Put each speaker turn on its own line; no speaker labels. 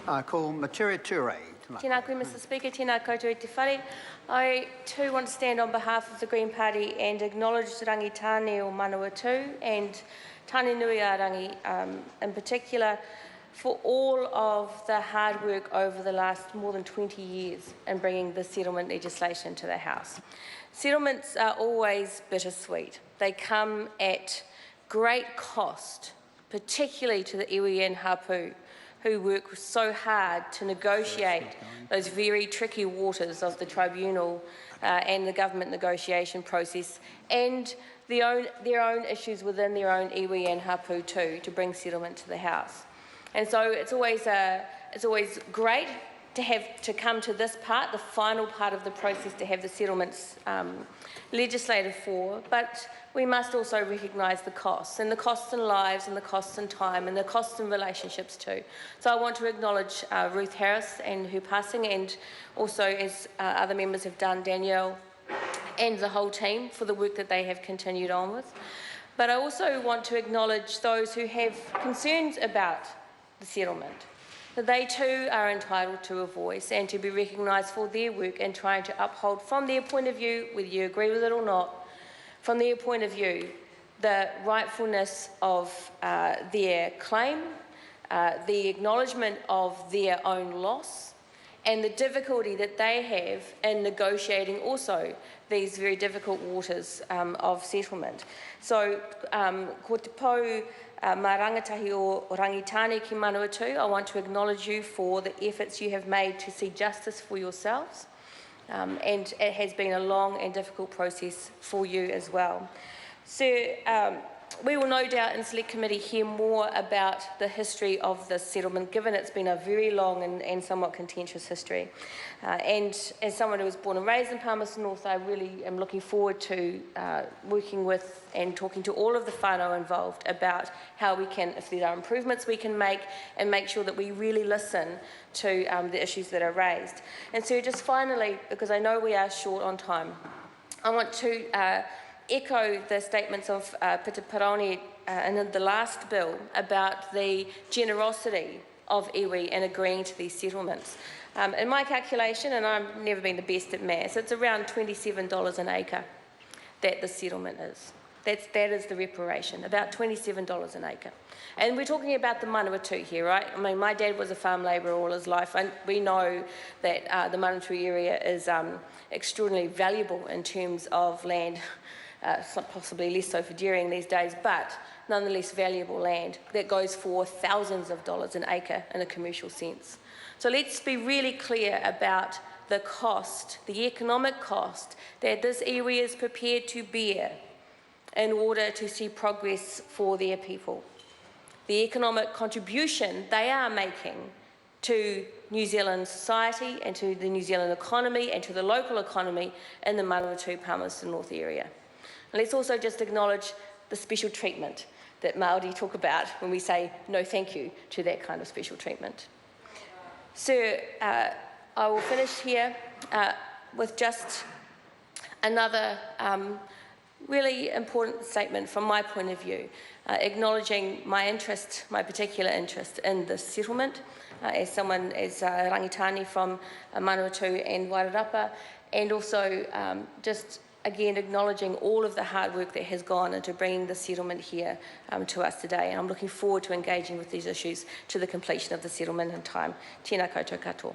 Ko Materia Ture.
Tēnā koe, Mr Speaker, tēnā koutou i te whare. I too want to stand on behalf of the Green Party and acknowledge Rangitāne o Manawatu and Tāne Nui a Rangi in particular for all of the hard work over the last more than 20 years in bringing the settlement legislation to the House. Settlements are always bittersweet. They come at great cost, particularly to the iwi and hapu, who work so hard to negotiate those very tricky waters of the tribunal and the government negotiation process, and their own issues within their own iwi and hapu too, to bring settlement to the House. And so it's always great to come to this part, the final part of the process, to have the settlements legislated for, but we must also recognise the costs in lives and the costs in time and the costs in relationships too. So I want to acknowledge Ruth Harris and her passing, and also, as other members have done, Danielle and the whole team for the work that they have continued on with. But I also want to acknowledge those who have concerns about the settlement, that they too are entitled to a voice and to be recognised for their work in trying to uphold, from their point of view, whether you agree with it or not, from their point of view, the rightfulness of their claim, the acknowledgement of their own loss, and the difficulty that they have in negotiating also these very difficult waters of settlement. So, ko te pou mā rangatahi o Rangitāne ki Manawatu, I want to acknowledge you for the efforts you have made to see justice for yourselves. And it has been a long and difficult process for you as well. So we will no doubt in Select Committee hear more about the history of this settlement, given it's been a very long and somewhat contentious history. And as someone who was born and raised in Palmerston North, I really am looking forward to working with and talking to all of the whānau involved about how we can, if there are improvements we can make, and make sure that we really listen to the issues that are raised. And so just finally, because I know we are short on time, I want to echo the statements of Peter Paroni in the last bill about the generosity of iwi in agreeing to these settlements. In my calculation, and I've never been the best at maths, it's around $27 an acre that the settlement is. That is the reparation, about $27 an acre. And we're talking about the Manawatu here, right? I mean, my dad was a farm labourer all his life, and we know that the Manawatu area is extraordinarily valuable in terms of land, possibly less so for dairying these days, but nonetheless valuable land that goes for thousands of dollars an acre in a commercial sense. So let's be really clear about the cost, the economic cost that this iwi is prepared to bear in order to see progress for their people. The economic contribution they are making to New Zealand society and to the New Zealand economy and to the local economy in the Manawatu Palmerston North area. And let's also just acknowledge the special treatment that Māori talk about when we say no thank you to that kind of special treatment. Sir, I will finish here with just another really important statement from my point of view, acknowledging my interest, my particular interest in this settlement as someone, as Rangitāne from Manawatu and Wairarapa, and also just again acknowledging all of the hard work that has gone into bringing the settlement here to us today. And I'm looking forward to engaging with these issues to the completion of the settlement in time. Tēnā koutou katoa.